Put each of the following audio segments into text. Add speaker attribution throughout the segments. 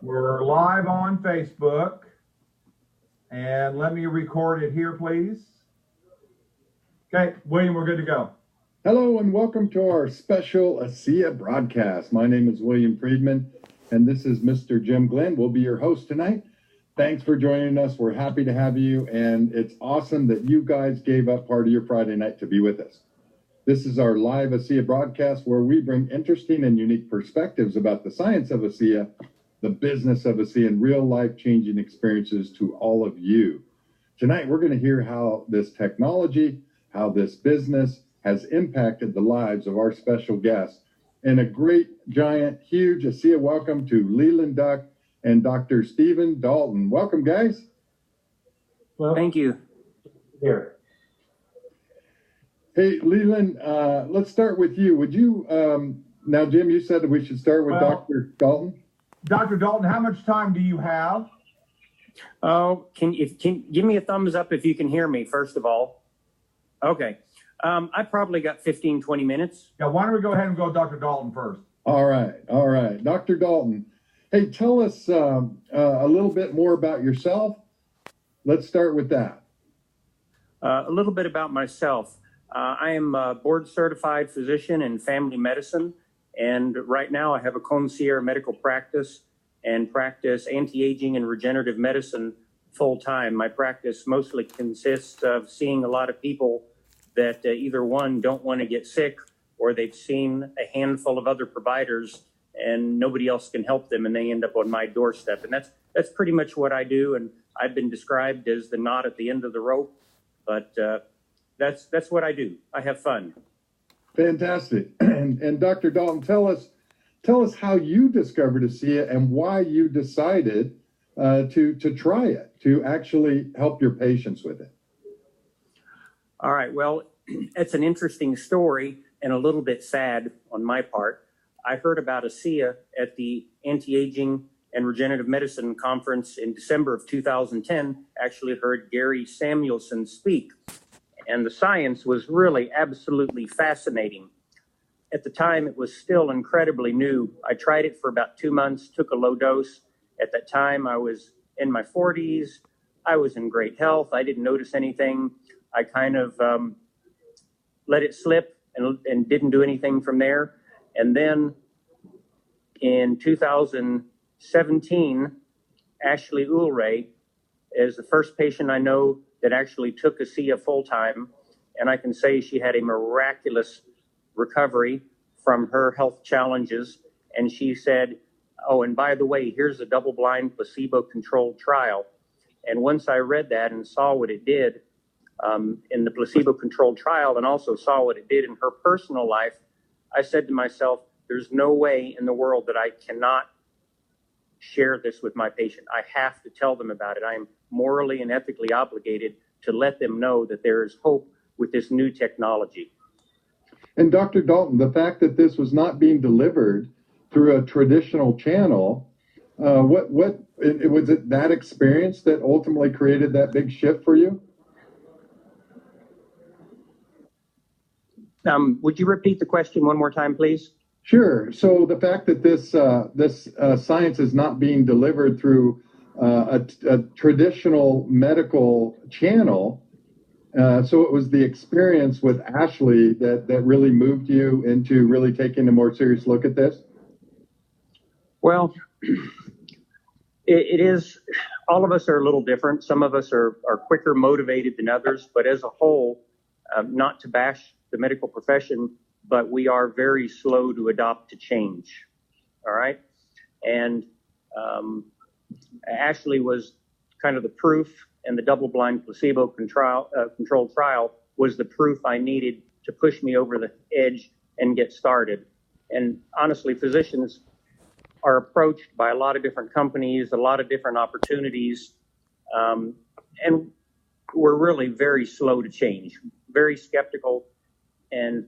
Speaker 1: We're live on Facebook, and let me record it here, please. Okay, William, we're good to go.
Speaker 2: Hello and welcome to our special ASEA broadcast. My name is William Friedman, and this is Mr. Jim Glenn. We'll be your host tonight. Thanks for joining us. We're happy to have you, and it's awesome that you guys gave up part of your Friday night to be with us. This is our live ASEA broadcast where we bring interesting and unique perspectives about the science of ASEA, the business of ASEA, and real life-changing experiences to all of you. Tonight, we're going to hear how this technology, how this business has impacted the lives of our special guests. And a great, giant, huge ASEA welcome to Leland, Duyck, and Dr. Stephen Dalton. Welcome, guys.
Speaker 3: Well, thank you.
Speaker 1: Here.
Speaker 2: Hey, Leland, let's start with you. Would you, now, Jim, you said that we should start with Dr. Dalton.
Speaker 1: Dr. Dalton, how much time do you have?
Speaker 3: Oh, can give me a thumbs up if you can hear me, first of all. Okay. I probably got 15, 20 minutes.
Speaker 1: Yeah, why don't we go ahead and go Dr. Dalton first?
Speaker 2: All right. Dr. Dalton, hey, tell us a little bit more about yourself. Let's start with that.
Speaker 3: A little bit about myself. I am a board-certified physician in family medicine, and right now I have a concierge medical practice and practice anti-aging and regenerative medicine full-time. My practice mostly consists of seeing a lot of people that either one, don't want to get sick, or they've seen a handful of other providers and nobody else can help them, and they end up on my doorstep. And that's pretty much what I do, and I've been described as the knot at the end of the rope, but that's what I do. I have fun.
Speaker 2: Fantastic. And Dr. Dalton, tell us how you discovered ASEA and why you decided to try it, to actually help your patients with it.
Speaker 3: All right. Well, it's an interesting story and a little bit sad on my part. I heard about ASEA at the Anti-Aging and Regenerative Medicine Conference in December of 2010, actually heard Gary Samuelson speak. And the science was really absolutely fascinating. At the time, it was still incredibly new. I tried it for about 2 months, took a low dose. At that time, I was in my 40s. I was in great health. I didn't notice anything. I kind of let it slip and didn't do anything from there. And then in 2017, Ashley Ulray is the first patient I know that actually took ASEA full-time, and I can say she had a miraculous recovery from her health challenges. And she said, oh, and by the way, here's a double-blind placebo-controlled trial. And once I read that and saw what it did in the placebo-controlled trial, and also saw what it did in her personal life, I said to myself, there's no way in the world that I cannot share this with my patient. I have to tell them about it. I am morally and ethically obligated to let them know that there is hope with this new technology.
Speaker 2: And Dr. Dalton, the fact that this was not being delivered through a traditional channel, what was it that experience that ultimately created that big shift for you?
Speaker 3: Would you repeat the question one more time, please?
Speaker 2: Sure. So the fact that this science is not being delivered through a traditional medical channel, so it was the experience with Ashley that really moved you into really taking a more serious look at this?
Speaker 3: Well, it is, all of us are a little different. Some of us are quicker motivated than others, but as a whole, not to bash the medical profession, but we are very slow to adopt to change. All right. And Ashley was kind of the proof, and the double-blind placebo-controlled trial was the proof I needed to push me over the edge and get started. And honestly, physicians are approached by a lot of different companies, a lot of different opportunities, and we're really very slow to change, very skeptical. And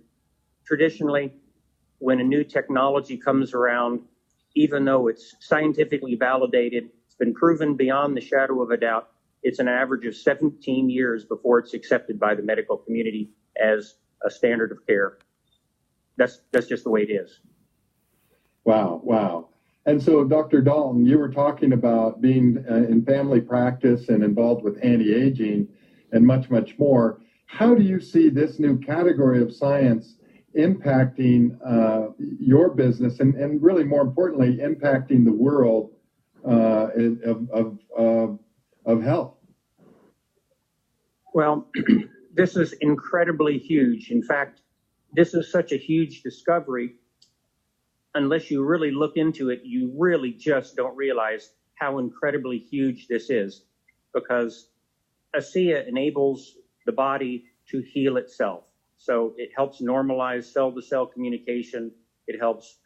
Speaker 3: traditionally, when a new technology comes around, even though it's scientifically validated, it's been proven beyond the shadow of a doubt, it's an average of 17 years before it's accepted by the medical community as a standard of care. That's just the way it is.
Speaker 2: Wow, wow. And so, Dr. Dalton, you were talking about being in family practice and involved with anti-aging and much, much more. How do you see this new category of science impacting your business and really more importantly, impacting the world of health?
Speaker 3: Well, this is incredibly huge. In fact, this is such a huge discovery. Unless you really look into it, you really just don't realize how incredibly huge this is, because ASEA enables the body to heal itself. So it helps normalize cell-to-cell communication. It helps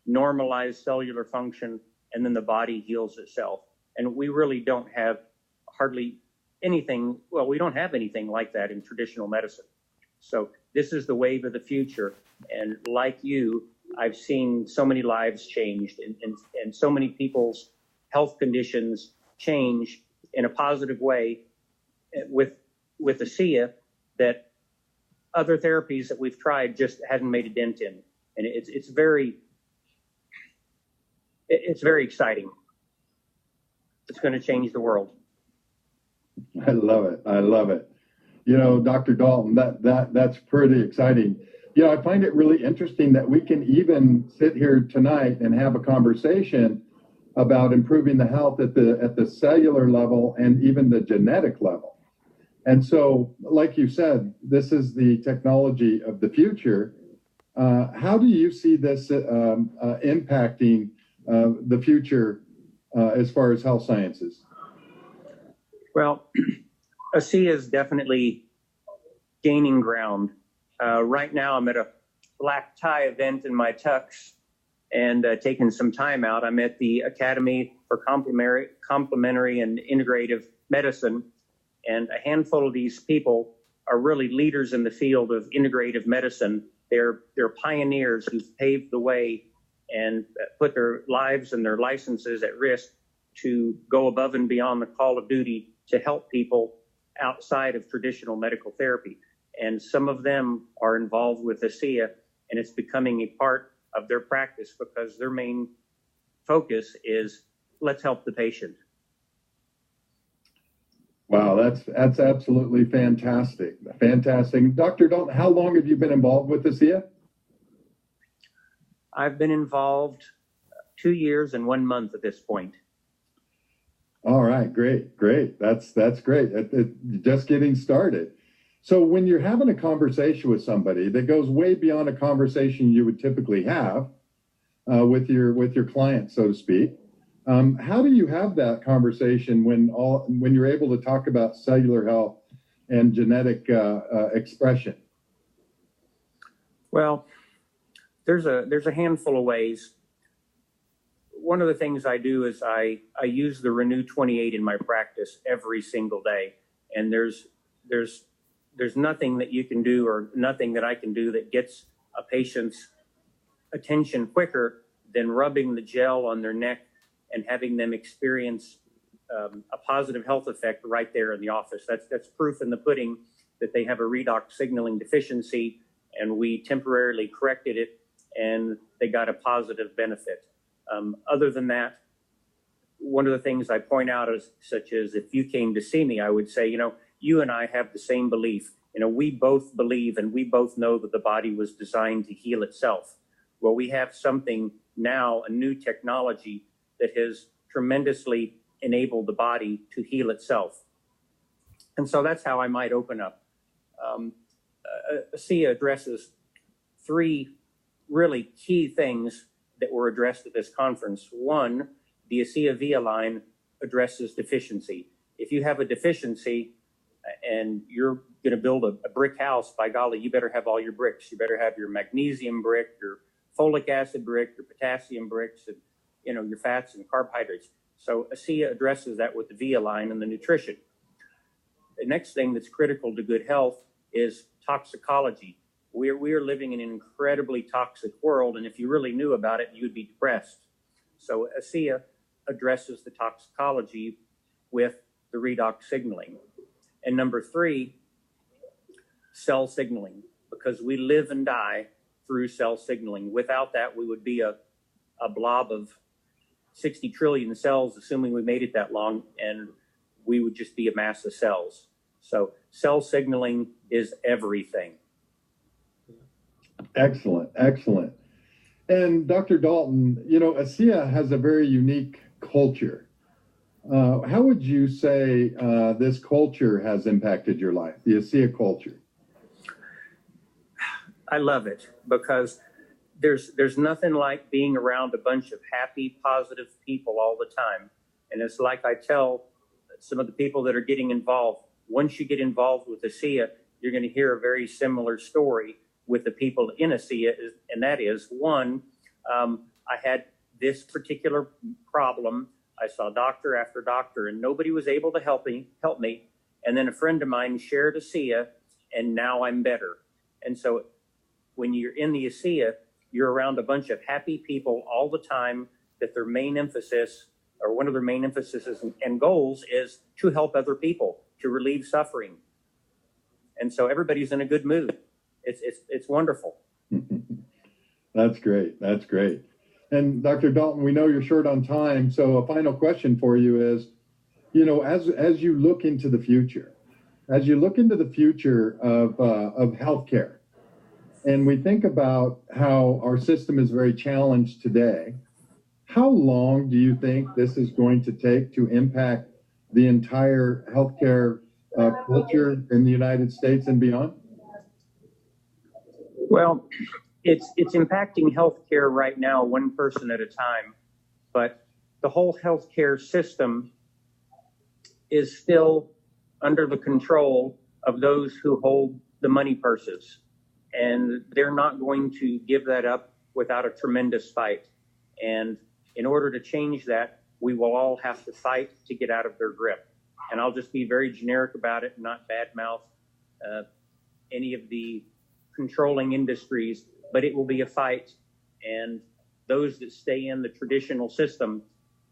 Speaker 3: normalize cellular function, and then the body heals itself. And we really don't have hardly anything, well, we don't have anything like that in traditional medicine. So this is the wave of the future. And like you, I've seen so many lives changed and so many people's health conditions change in a positive way with ASEA that other therapies that we've tried just hadn't made a dent in. And it's very exciting. It's going to change the world.
Speaker 2: I love it. I love it. You know, Dr. Dalton, that's pretty exciting. You know, I find it really interesting that we can even sit here tonight and have a conversation about improving the health at the cellular level and even the genetic level. And so, like you said, this is the technology of the future. How do you see this impacting the future as far as health sciences?
Speaker 3: Well, ASEA is definitely gaining ground. Right now, I'm at a black tie event in my tux and taking some time out. I'm at the Academy for Complementary and Integrative Medicine, and a handful of these people are really leaders in the field of integrative medicine. They're pioneers who've paved the way and put their lives and their licenses at risk to go above and beyond the call of duty to help people outside of traditional medical therapy. And some of them are involved with ASEA, and it's becoming a part of their practice because their main focus is let's help the patient.
Speaker 2: Wow, that's absolutely fantastic. Fantastic. Dr. Dalton, how long have you been involved with ASEA?
Speaker 3: I've been involved 2 years and 1 month at this point.
Speaker 2: All right, great. That's great. Just getting started. So when you're having a conversation with somebody that goes way beyond a conversation you would typically have with your client, so to speak, how do you have that conversation when you're able to talk about cellular health and genetic expression?
Speaker 3: Well, there's a handful of ways. One of the things I do is I use the Renew 28 in my practice every single day, and there's nothing that you can do or nothing that I can do that gets a patient's attention quicker than rubbing the gel on their neck and having them experience a positive health effect right there in the office. That's proof in the pudding that they have a redox signaling deficiency, and we temporarily corrected it, and they got a positive benefit. Other than that, one of the things I point out is such as if you came to see me, I would say, you and I have the same belief. We both believe and we both know that the body was designed to heal itself. Well, we have something now, a new technology that has tremendously enabled the body to heal itself. And so that's how I might open up. ASEA addresses 3 really key things that were addressed at this conference. One, the ASEA Via line addresses deficiency. If you have a deficiency and you're going to build a brick house, by golly, you better have all your bricks. You better have your magnesium brick, your folic acid brick, your potassium bricks, and your fats and carbohydrates. So ASEA addresses that with the Via line and the nutrition. The next thing that's critical to good health is toxicology. We are living in an incredibly toxic world, and if you really knew about it, you would be depressed. So ASEA addresses the toxicology with the redox signaling. And number 3, cell signaling, because we live and die through cell signaling. Without that, we would be a a blob of 60 trillion cells, assuming we made it that long, and we would just be a mass of cells. So cell signaling is everything.
Speaker 2: Excellent, excellent. And Dr. Dalton, you know, ASEA has a very unique culture. How would you say this culture has impacted your life, the ASEA culture?
Speaker 3: I love it because there's nothing like being around a bunch of happy, positive people all the time. And it's like I tell some of the people that are getting involved, once you get involved with ASEA, you're going to hear a very similar story with the people in ASEA. And that is, one, I had this particular problem. I saw doctor after doctor, and nobody was able to help me. And then a friend of mine shared ASEA, and now I'm better. And so when you're in the ASEA, you're around a bunch of happy people all the time, that their main emphasis, or one of their main emphases and goals, is to help other people, to relieve suffering. And so everybody's in a good mood. It's wonderful.
Speaker 2: That's great. That's great. And Dr. Dalton, we know you're short on time, so a final question for you is, you know, as you look into the future, of healthcare, and we think about how our system is very challenged today, how long do you think this is going to take to impact the entire healthcare culture in the United States and beyond?
Speaker 3: Well, it's impacting healthcare right now, one person at a time, but the whole healthcare system is still under the control of those who hold the money purses. And they're not going to give that up without a tremendous fight. And in order to change that, we will all have to fight to get out of their grip. And I'll just be very generic about it, not badmouth any of the controlling industries, but it will be a fight. And those that stay in the traditional system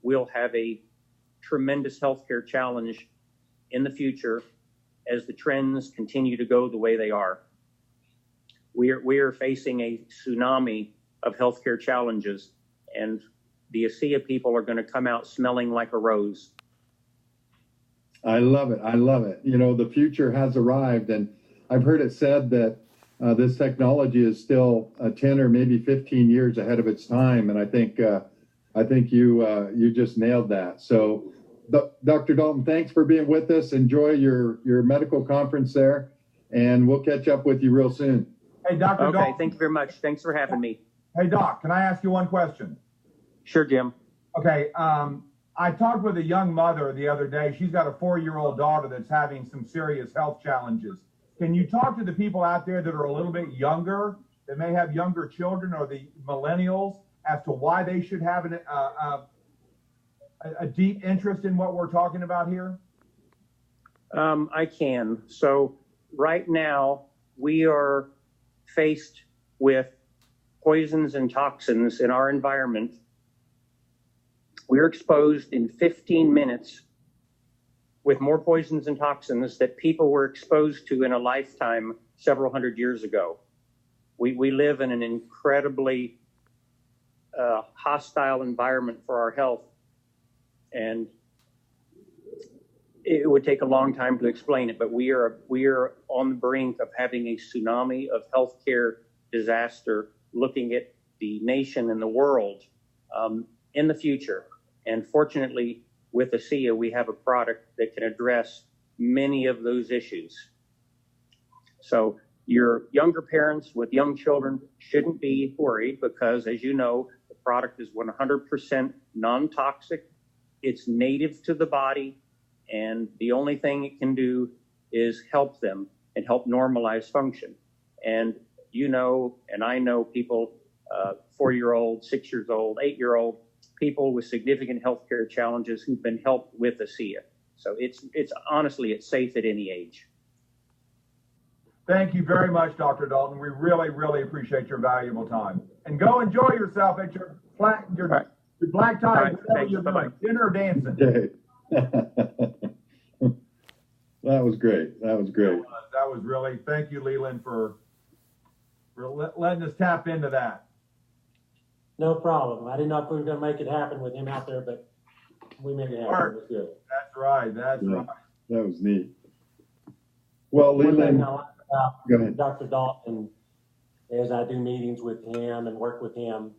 Speaker 3: will have a tremendous healthcare challenge in the future as the trends continue to go the way they are. We are facing a tsunami of healthcare challenges, and the ASEA people are going to come out smelling like a rose.
Speaker 2: I love it. I love it. You know, the future has arrived, and I've heard it said that this technology is still 10 or maybe 15 years ahead of its time, and I think you just nailed that. So, Dr. Dalton, thanks for being with us. Enjoy your medical conference there, and we'll catch up with you real soon.
Speaker 1: Hey, Dr.
Speaker 3: Okay,
Speaker 1: Dalton.
Speaker 3: thank you very much. Thanks for having me.
Speaker 1: Hey, Doc, can I ask you one question?
Speaker 3: Sure, Jim.
Speaker 1: Okay, I talked with a young mother the other day. She's got a 4-year-old daughter that's having some serious health challenges. Can you talk to the people out there that are a little bit younger, that may have younger children, or the millennials, as to why they should have a deep interest in what we're talking about here?
Speaker 3: I can. So right now we are faced with poisons and toxins in our environment. We're exposed in 15 minutes with more poisons and toxins that people were exposed to in a lifetime several hundred years ago. We live in an incredibly hostile environment for our health, and it would take a long time to explain it, but we are on the brink of having a tsunami of healthcare disaster looking at the nation and the world in the future. And fortunately, with ASEA, we have a product that can address many of those issues. So your younger parents with young children shouldn't be worried, because, as you know, the product is 100% non-toxic. It's native to the body, and the only thing it can do is help them and help normalize function. And you know, and I know people, 4-year-old, 6-year-old, 8-year-old, people with significant healthcare challenges who've been helped with ASEA. So it's honestly, it's safe at any age.
Speaker 1: Thank you very much, Dr. Dalton. We really, really appreciate your valuable time. And go enjoy yourself at your black tie,
Speaker 3: Right.
Speaker 1: you're
Speaker 3: Bye-bye.
Speaker 1: dinner or dancing.
Speaker 2: Okay. That was great. That was great.
Speaker 1: That was really, thank you, Leland, for letting us tap into that.
Speaker 4: No problem. I didn't know if we were going to make it happen with him out there, but we made it happen. It was good.
Speaker 1: That's right. That's
Speaker 2: Yeah.
Speaker 1: right.
Speaker 2: That was neat. Well,
Speaker 4: One
Speaker 2: Leland,
Speaker 4: thing I like about
Speaker 2: go ahead.
Speaker 4: Dr. Dalton, as I do meetings with him and work with him,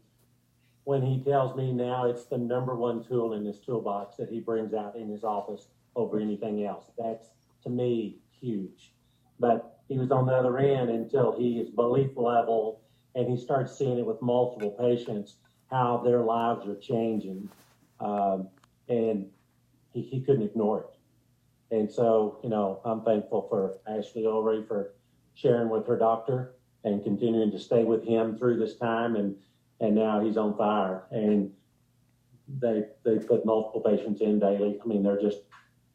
Speaker 4: when he tells me now it's the number one tool in his toolbox that he brings out in his office over anything else. That's, to me, huge. But he was on the other end until his belief level, and he starts seeing it with multiple patients, how their lives are changing. And he couldn't ignore it. And so, I'm thankful for Ashley Ulrey for sharing with her doctor and continuing to stay with him through this time. And now he's on fire. And they put multiple patients in daily. I mean, they're just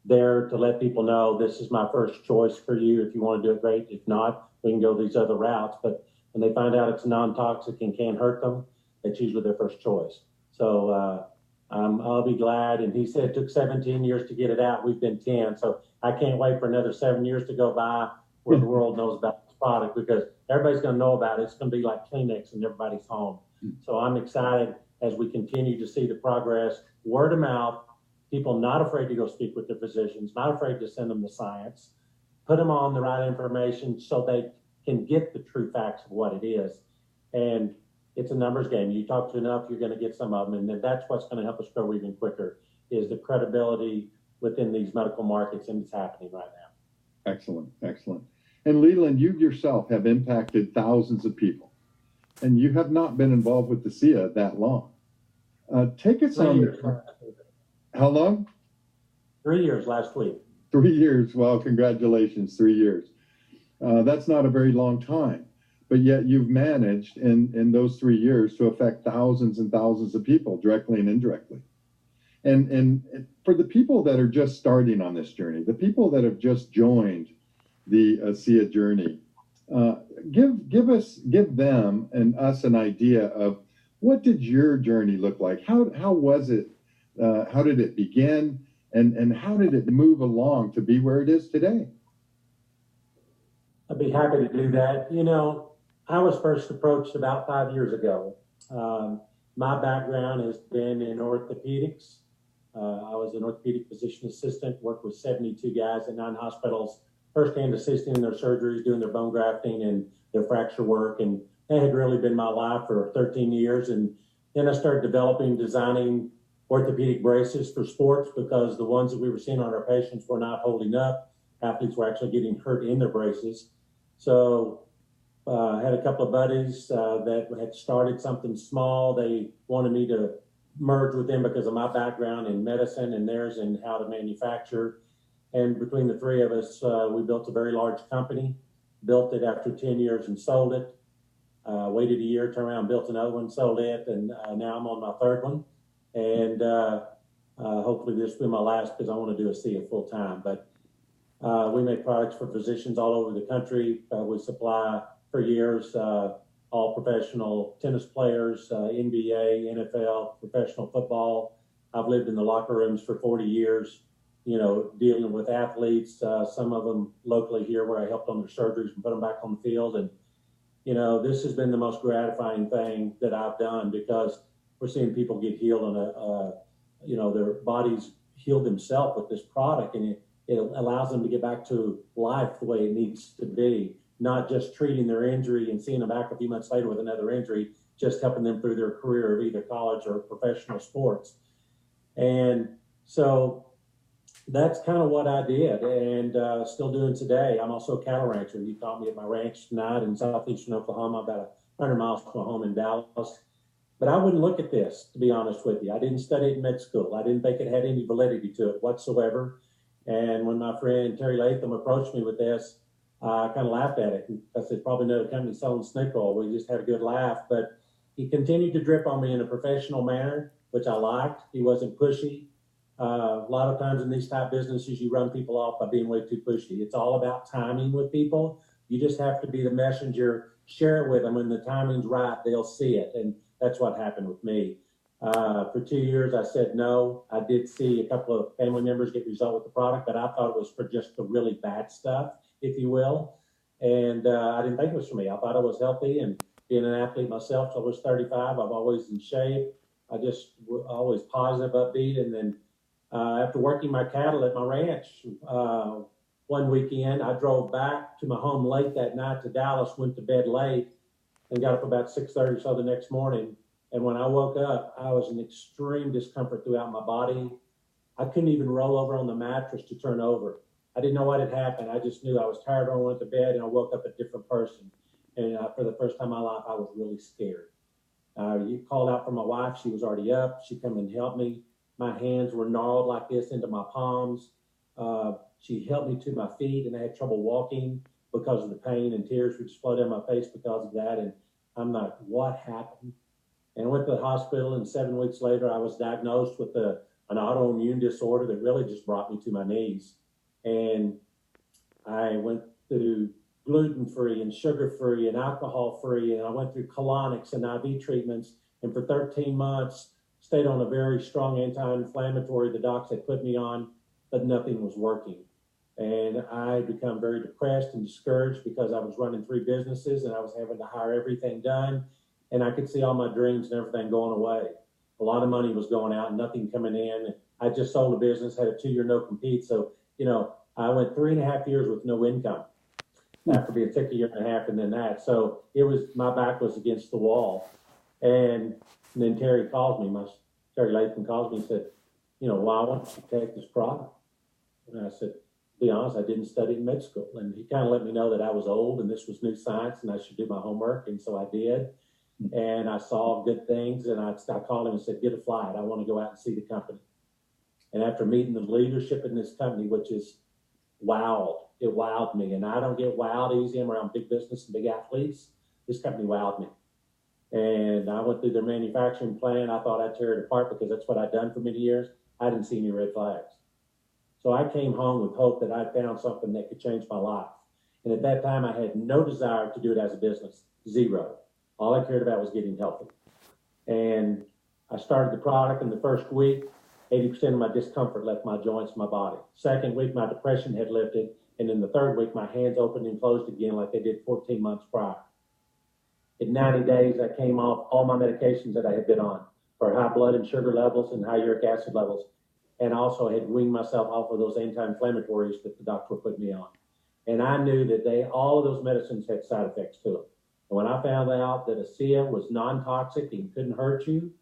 Speaker 4: there to let people know this is my first choice for you. If you want to do it, great. If not, we can go these other routes. But when they find out it's non-toxic and can't hurt them, it's usually their first choice. So I'll be glad. And he said it took 17 years to get it out. We've been 10. So I can't wait for another 7 years to go by where the world knows about this product, because everybody's going to know about it. It's going to be like Kleenex in everybody's home. So I'm excited as we continue to see the progress, word of mouth, people not afraid to go speak with their physicians, not afraid to send them the science, put them on the right information so they can get the true facts of what it is. And it's a numbers game. You talk to enough, you're going to get some of them. And then that's what's going to help us grow even quicker, is the credibility within these medical markets, and it's happening right now.
Speaker 2: Excellent, excellent. And Leland, you yourself have impacted thousands of people, and you have not been involved with the SIA that long. Take us
Speaker 4: 3
Speaker 2: on.
Speaker 4: years.
Speaker 2: How long?
Speaker 4: 3 years last week.
Speaker 2: 3 years. Well, congratulations, 3 years. That's not a very long time, but yet you've managed in those 3 years to affect thousands and thousands of people directly and indirectly. And for the people that are just starting on this journey, the people that have just joined the SIA journey, give them and us an idea of what did your journey look like? How was it? How did it begin? And how did it move along to be where it is today?
Speaker 4: I'd be happy to do that. I was first approached about 5 years ago. My background has been in orthopedics. I was an orthopedic physician assistant, worked with 72 guys at 9 hospitals, firsthand assisting in their surgeries, doing their bone grafting and their fracture work. And that had really been my life for 13 years. And then I started designing orthopedic braces for sports, because the ones that we were seeing on our patients were not holding up. Athletes were actually getting hurt in their braces. So I had a couple of buddies that had started something small. They wanted me to merge with them because of my background in medicine and theirs in how to manufacture. And between the three of us, we built a very large company, built it after 10 years and sold it. Waited a year, turned around, built another one, sold it, and now I'm on my third one. And hopefully this will be my last, because I want to do a SIA full time. But we make products for physicians all over the country. We supply for years all professional tennis players, NBA, NFL, professional football. I've lived in the locker rooms for 40 years, dealing with athletes, some of them locally here where I helped on their surgeries and put them back on the field. And, this has been the most gratifying thing that I've done, because we're seeing people get healed on their bodies heal themselves with this product, and it allows them to get back to life the way it needs to be, not just treating their injury and seeing them back a few months later with another injury, just helping them through their career of either college or professional sports. And so that's kind of what I did, and still doing today. I'm also a cattle rancher. You caught me at my ranch tonight in southeastern Oklahoma, about 100 miles from my home in Dallas. But I wouldn't look at this, to be honest with you. I didn't study it in med school. I didn't think it had any validity to it whatsoever. And when my friend Terry Latham approached me with this, I kind of laughed at it. I said, probably another company selling snake oil. We just had a good laugh. But he continued to drip on me in a professional manner, which I liked. He wasn't pushy. A lot of times in these type businesses, you run people off by being way too pushy. It's all about timing with people. You just have to be the messenger, share it with them. When the timing's right, they'll see it. And that's what happened with me. For 2 years, I said no. I did see a couple of family members get result with the product, but I thought it was for just the really bad stuff, if you will. And I didn't think it was for me. I thought I was healthy and being an athlete myself till I was 35. I'm always in shape. I just always positive, upbeat. And then after working my cattle at my ranch, one weekend, I drove back to my home late that night to Dallas, went to bed late, and got up about 6:30 or so the next morning. And when I woke up, I was in extreme discomfort throughout my body. I couldn't even roll over on the mattress to turn over. I didn't know what had happened. I just knew I was tired when I went to bed, and I woke up a different person. And for the first time in my life, I was really scared. You called out for my wife. She was already up. She come and helped me. My hands were gnarled like this into my palms. She helped me to my feet, and I had trouble walking because of the pain, and tears would just flow down my face because of that. And I'm like, what happened? And I went to the hospital, and 7 weeks later, I was diagnosed with an autoimmune disorder that really just brought me to my knees. And I went through gluten-free and sugar-free and alcohol-free, and I went through colonics and IV treatments. And for 13 months, stayed on a very strong anti-inflammatory the docs had put me on, but nothing was working. And I had become very depressed and discouraged because I was running 3 businesses and I was having to hire everything done. And I could see all my dreams and everything going away. A lot of money was going out, nothing coming in. I just sold a business, had a 2-year no compete. So, I went 3.5 years with no income after being sick a year and a half and then that. So my back was against the wall. And then Terry Lathan calls me and said, why don't you take this product? And I said, to be honest, I didn't study in med school. And he kind of let me know that I was old and this was new science and I should do my homework. And so I did. And I saw good things, and I called him and said, get a flight. I want to go out and see the company. And after meeting the leadership in this company, which is it wowed me. And I don't get wowed easy. I'm around big business and big athletes. This company wowed me. And I went through their manufacturing plant. I thought I'd tear it apart because that's what I'd done for many years. I didn't see any red flags. So I came home with hope that I'd found something that could change my life. And at that time, I had no desire to do it as a business, zero. All I cared about was getting healthy. And I started the product in the first week. 80% of my discomfort left my joints, my body. Second week, my depression had lifted. And in the third week, my hands opened and closed again like they did 14 months prior. In 90 days, I came off all my medications that I had been on for high blood and sugar levels and high uric acid levels. And also had weaned myself off of those anti-inflammatories that the doctor put me on. And I knew that all of those medicines had side effects to them. And when I found out that ASEA was non-toxic and couldn't hurt you,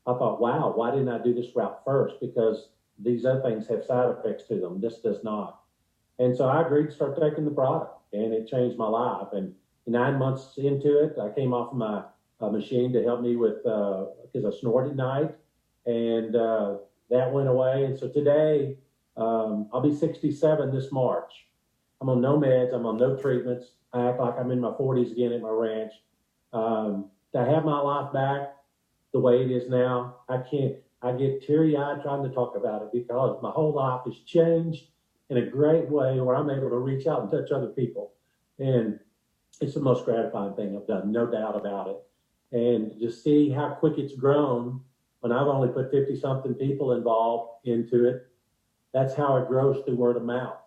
Speaker 4: I thought, wow, why didn't I do this route first? Because these other things have side effects to them. This does not. And so I agreed to start taking the product, and it changed my life. And 9 months into it, I came off of my machine to help me with, because I snored at night, and that went away. And so today, I'll be 67 this March. I'm on no meds. I'm on no treatments. I act like I'm in my 40s again at my ranch. To have my life back the way it is now, I get teary-eyed trying to talk about it because my whole life has changed in a great way where I'm able to reach out and touch other people. And it's the most gratifying thing I've done, no doubt about it. And to see how quick it's grown when I've only put 50-something people involved into it, that's how it grows through word of mouth.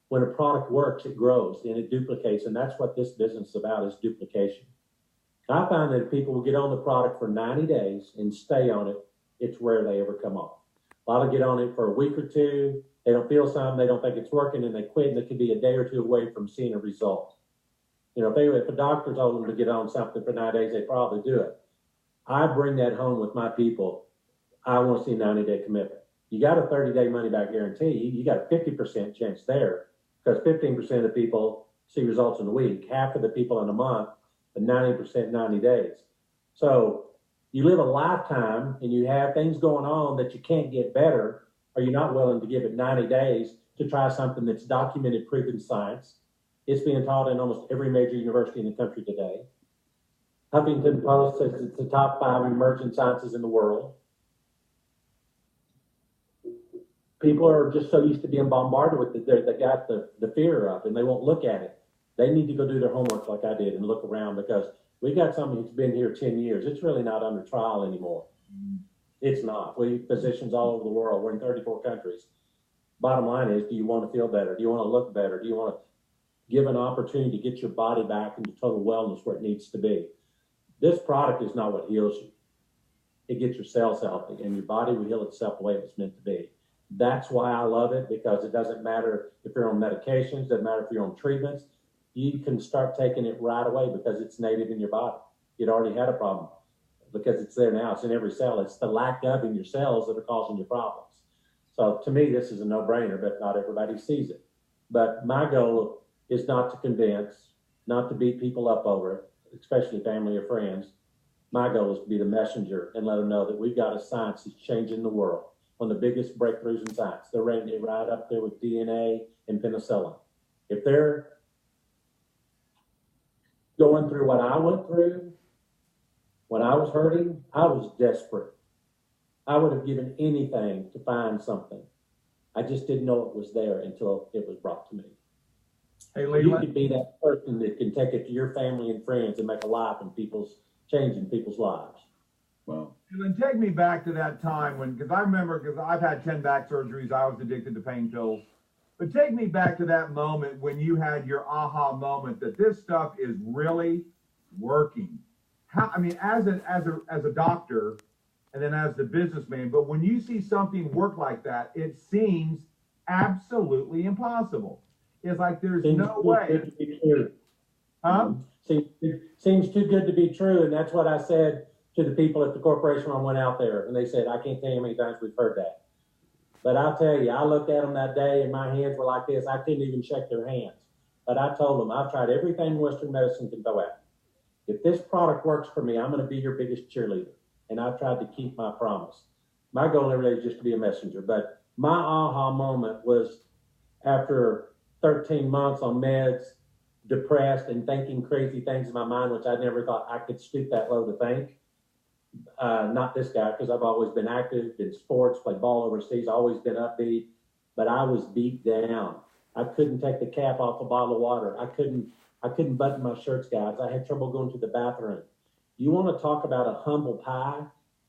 Speaker 4: When a product works, it grows and it duplicates. And that's what this business is about, is duplication. I find that if people will get on the product for 90 days and stay on it, it's rare they ever come off. A lot of get on it for a week or two. They don't feel something. They don't think it's working and they quit. And they could be a day or two away from seeing a result. If a doctor told them to get on something for 9 days, they'd probably do it. I bring that home with my people. I want to see a 90-day commitment. You got a 30-day money-back guarantee. You got a 50% chance there. Because 15% of people see results in a week, half of the people in a month, and 90% 90 days. So you live a lifetime and you have things going on that you can't get better, or you're not willing to give it 90 days to try something that's documented, proven science. It's being taught in almost every major university in the country today. Huffington Post says it's the top 5 emerging sciences in the world. People are just so used to being bombarded with it, they got the fear up and they won't look at it. They need to go do their homework like I did and look around, because we got something that's been here 10 years. It's really not under trial anymore. It's not. We physicians all over the world. We're in 34 countries. Bottom line is, do you want to feel better? Do you want to look better? Do you want to give an opportunity to get your body back into total wellness where it needs to be. This product is not what heals you. It gets your cells healthy, and your body will heal itself the way it's meant to be. That's why I love it, because it doesn't matter if you're on medications, doesn't matter if you're on treatments. You can start taking it right away because it's native in your body. You'd already had a problem because it's there now. It's in every cell. It's the lack of in your cells that are causing your problems. So to me, this is a no-brainer, but not everybody sees it. But my goal is not to convince, not to beat people up over it, especially family or friends. My goal is to be the messenger and let them know that we've got a science that's changing the world. One of the biggest breakthroughs in science. They're rating it right up there with DNA and penicillin. If they're going through what I went through, when I was hurting, I was desperate. I would have given anything to find something. I just didn't know it was there until it was brought to me.
Speaker 1: Hey,
Speaker 4: You
Speaker 1: Leland.
Speaker 4: could be that person that can take it to your family and friends and make a life in changing people's lives.
Speaker 2: Wow.
Speaker 1: Leland, take me back to that time when, because I remember, because I've had 10 back surgeries, I was addicted to pain pills. But take me back to that moment when you had your aha moment that this stuff is really working. How, I mean, as a doctor, and then as the businessman, but when you see something work like that, it seems absolutely impossible. It's like there's no way.
Speaker 4: Good to be true.
Speaker 1: Huh?
Speaker 4: Seems too good to be true, and that's what I said to the people at the corporation when I went out there, and they said, I can't tell you how many times we've heard that. But I'll tell you, I looked at them that day, and my hands were like this. I couldn't even shake their hands. But I told them, I've tried everything Western medicine can throw at me. If this product works for me, I'm going to be your biggest cheerleader. And I've tried to keep my promise. My goal every day is just to be a messenger. But my aha moment was after 13 months on meds, depressed and thinking crazy things in my mind, which I never thought I could stoop that low to think. Not this guy, because I've always been active, been sports, played ball overseas, always been upbeat, but I was beat down. I couldn't take the cap off a bottle of water. I couldn't button my shirts, guys. I had trouble going to the bathroom. You want to talk about a humble pie?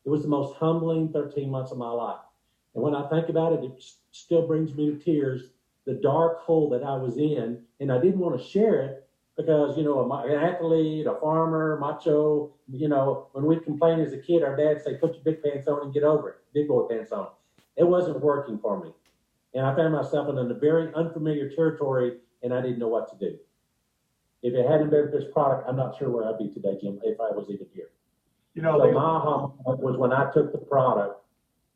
Speaker 4: It was the most humbling 13 months of my life. And when I think about it, it still brings me to tears, the dark hole that I was in, and I didn't want to share it because, an athlete, a farmer, macho, when we'd complain as a kid, our dad say, put your big pants on and get over it, big boy pants on. It wasn't working for me. And I found myself in a very unfamiliar territory, and I didn't know what to do. If it hadn't been for this product, I'm not sure where I'd be today, Jim, if I was even here. So my aha was when I took the product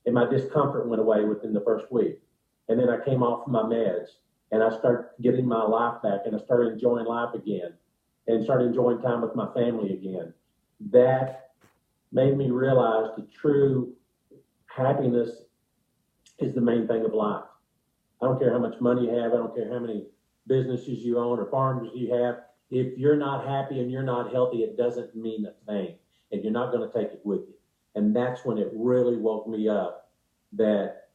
Speaker 4: and my discomfort went away within the first week. And then I came off my meds and I started getting my life back and I started enjoying life again and started enjoying time with my family again. That made me realize the true happiness is the main thing of life. I don't care how much money you have. I don't care how many businesses you own or farms you have. If you're not happy and you're not healthy, it doesn't mean a thing. And you're not going to take it with you. And that's when it really woke me up that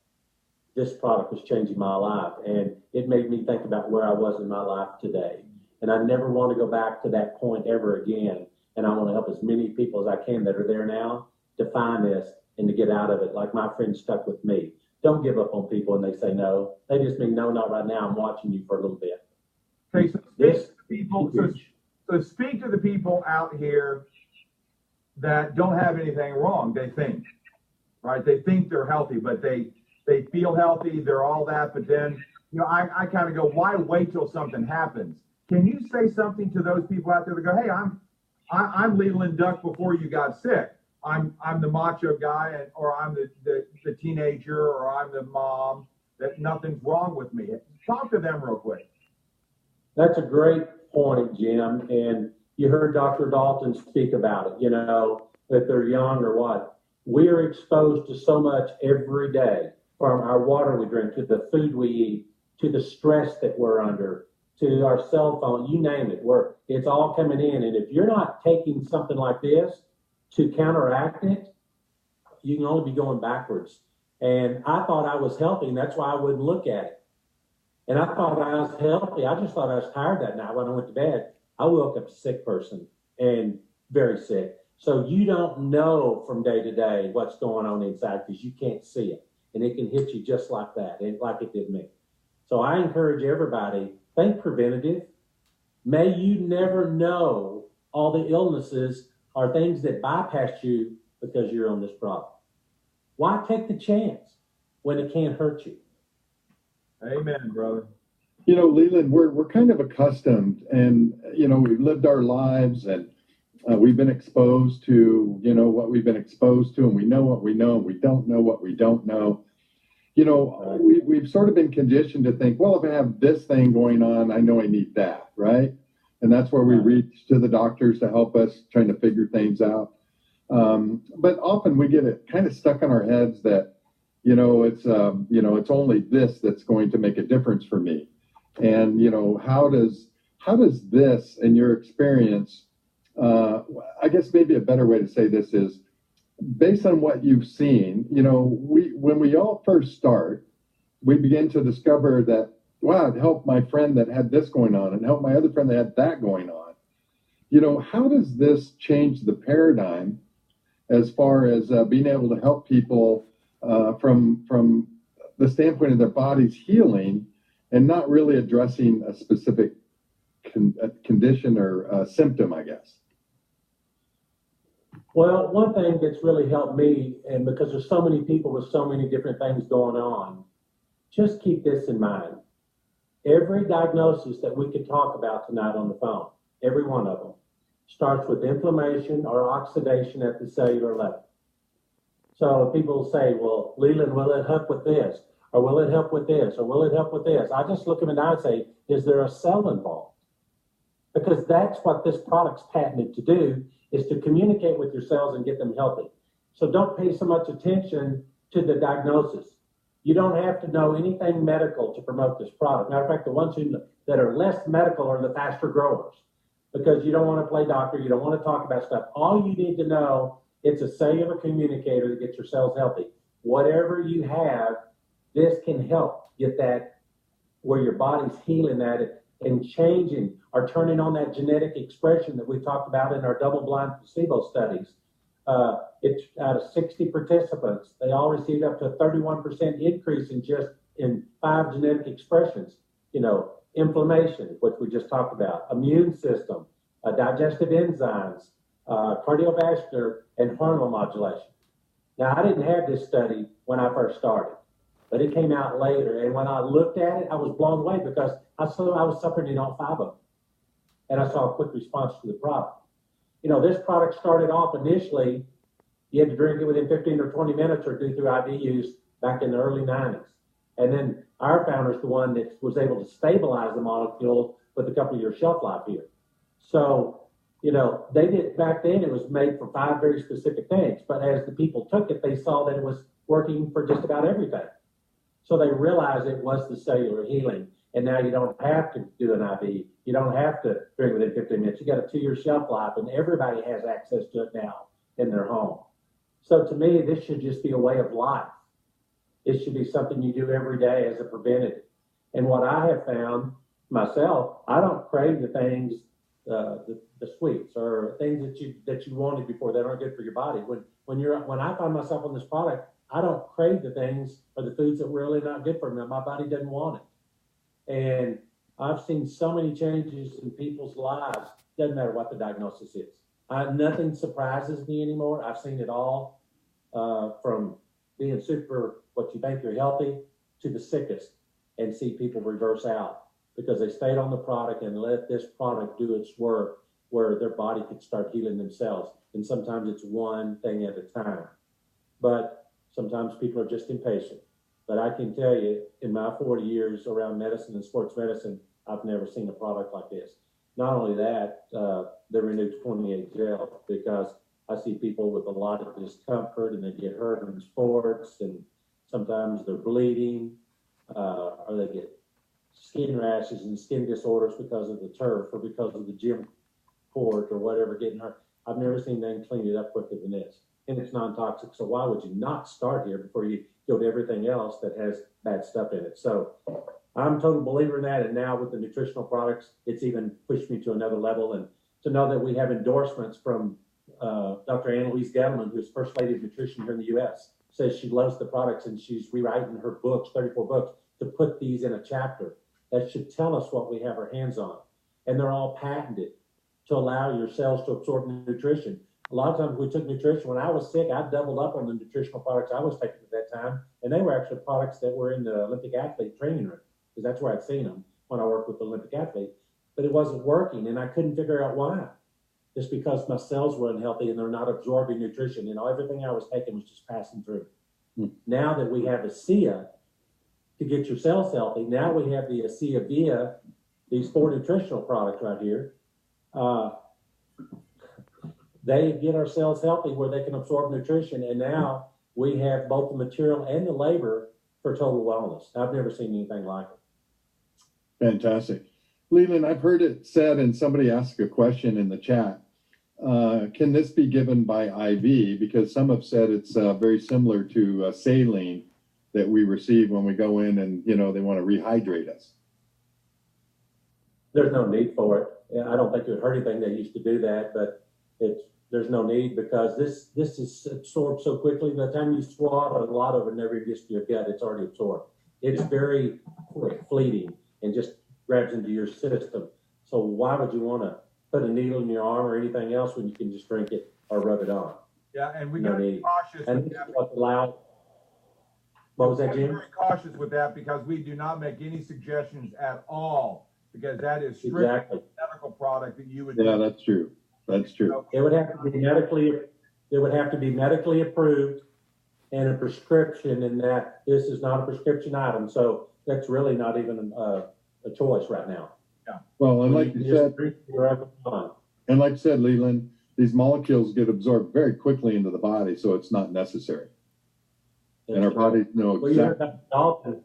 Speaker 4: this product was changing my life. And it made me think about where I was in my life today. And I never want to go back to that point ever again. And I want to help as many people as I can that are there now to find this and to get out of it, like my friend stuck with me. Don't give up on people when they say no. They just mean, no, not right now. I'm watching you for a little bit.
Speaker 1: Okay, so speak to the people out here that don't have anything wrong. They think, right? They think they're healthy, but they feel healthy. They're all that. But then, I kind of go, why wait till something happens? Can you say something to those people out there that go, hey, I'm Leland Duyck before you got sick. I'm the macho guy, or I'm the teenager, or I'm the mom, that nothing's wrong with me. Talk to them real quick.
Speaker 4: That's a great point, Jim. And you heard Dr. Dalton speak about it, that they're young or what. We are exposed to so much every day, from our water we drink, to the food we eat, to the stress that we're under, to our cell phone, you name it. It's all coming in. And if you're not taking something like this to counteract it, you can only be going backwards. And I thought I was healthy, and that's why I wouldn't look at it. And I thought I was healthy. I just thought I was tired that night when I went to bed. I woke up a sick person and very sick. So you don't know from day to day what's going on inside because you can't see it. And it can hit you just like that, like it did me. So I encourage everybody, think preventative. May you never know all the illnesses are things that bypass you because you're on this product. Why take the chance when it can't hurt you?
Speaker 1: Amen, brother.
Speaker 2: You know, Leland, we're kind of accustomed, and you know, we've lived our lives, and we've been exposed to, you know, what we've been exposed to, and we know what we know, and we don't know what we don't know. You know, we've sort of been conditioned to think, well, if I have this thing going on, I know I need that, right? And that's where we reach to the doctors to help us trying to figure things out. But often we get it kind of stuck in our heads that, you know, it's only this that's going to make a difference for me. And, you know, how does this, in your experience, I guess maybe a better way to say this is, based on what you've seen, you know, when we all first start, we begin to discover that, wow, it helped my friend that had this going on and helped my other friend that had that going on. You know, how does this change the paradigm as far as being able to help people from the standpoint of their body's healing and not really addressing a specific condition or symptom, I guess?
Speaker 4: Well, one thing that's really helped me, and because there's so many people with so many different things going on, just keep this in mind. Every diagnosis that we could talk about tonight on the phone, every one of them, starts with inflammation or oxidation at the cellular level. So people say, well, Leland, will it help with this? Or will it help with this? Or will it help with this? I just look them in the eye and say, is there a cell involved? Because that's what this product's patented to do, is to communicate with your cells and get them healthy. So don't pay so much attention to the diagnosis. You don't have to know anything medical to promote this product. Matter of fact, the ones that are less medical are the faster growers, because you don't want to play doctor, you don't want to talk about stuff. All you need to know, it's a cellular communicator that gets your cells healthy. Whatever you have, this can help get that where your body's healing that and changing or turning on that genetic expression that we talked about in our double-blind placebo studies. It's out of 60 participants, they all received up to a 31% increase in 5 genetic expressions. You know, inflammation, which we just talked about, immune system, digestive enzymes, cardiovascular, and hormonal modulation. Now, I didn't have this study when I first started, but it came out later. And when I looked at it, I was blown away because I saw I was suffering in all 5 of them. And I saw a quick response to the product. You know, this product started off initially, you had to drink it within 15 or 20 minutes or do through IV use back in the early 90s. And then our founder's the one that was able to stabilize the molecule with a couple of years shelf life here. So, you know, they did back then, it was made for 5 very specific things. But as the people took it, they saw that it was working for just about everything. So they realized it was the cellular healing. And now you don't have to do an IV. You don't have to drink within 15 minutes. You got a 2-year shelf life, and everybody has access to it now in their home. So to me, this should just be a way of life. It should be something you do every day as a preventative. And what I have found myself, I don't crave the things, the sweets or things that you wanted before that aren't good for your body. When I find myself on this product, I don't crave the things or the foods that were really not good for me. My body doesn't want it. And I've seen so many changes in people's lives. Doesn't matter what the diagnosis is. Nothing surprises me anymore. I've seen it all, from being super, what you think you're healthy, to the sickest, and see people reverse out because they stayed on the product and let this product do its work where their body could start healing themselves. And sometimes it's one thing at a time. But sometimes people are just impatient. But I can tell you, in my 40 years around medicine and sports medicine, I've never seen a product like this. Not only that, the Renewed 28 gel, because I see people with a lot of discomfort and they get hurt in sports, and sometimes they're bleeding, or they get skin rashes and skin disorders because of the turf or because of the gym court or whatever getting hurt. I've never seen them clean it up quicker than this. And it's non-toxic, so why would you not start here before you go to everything else that has bad stuff in it? So I'm a total believer in that, and now with the nutritional products, it's even pushed me to another level. And to know that we have endorsements from Dr. Annalise Gettleman, who's First Lady of Nutrition here in the U.S., says she loves the products and she's rewriting her books, 34 books, to put these in a chapter. That should tell us what we have our hands on. and they're all patented to allow your cells to absorb nutrition. A lot of times we took nutrition. When I was sick, I doubled up on the nutritional products I was taking at that time, and they were actually products that were in the Olympic athlete training room, because that's where I'd seen them when I worked with the Olympic athlete. But it wasn't working, and I couldn't figure out why. Just because my cells were unhealthy and they're not absorbing nutrition. Everything I was taking was just passing through. Now that we have ASEA to get your cells healthy, now we have the ASEA via these 4 nutritional products right here. They get our cells healthy where they can absorb nutrition, and now we have both the material and the labor for total wellness. I've never seen anything like it.
Speaker 2: Fantastic. Leland, I've heard it said, and somebody asked a question in the chat, can this be given by IV? Because some have said it's very similar to saline that we receive when we go in and, they want to rehydrate us.
Speaker 4: There's no need for it. I don't think it would hurt anything. They used to do that, but there's no need, because this is absorbed so quickly. By the time you swallow, a lot of it never gets to your gut. It's already absorbed. It's very quick, fleeting, and just grabs into your system. So why would you want to put a needle in your arm or anything else when you can just drink it or rub it on?
Speaker 1: Yeah, and we got to be cautious.
Speaker 4: And this is what's allowed. What was that, Jim?
Speaker 1: Very cautious with that, because we do not make any suggestions at all, because that is strictly a medical product that you would.
Speaker 2: Yeah, that's true. That's true.
Speaker 4: It would have to be medically approved and a prescription, and that this is not a prescription item. So that's really not even a choice right now.
Speaker 2: Yeah. Well, and like you said, Leland, these molecules get absorbed very quickly into the body, so it's not necessary. And our bodies know exactly.
Speaker 4: Well, you heard Dalton.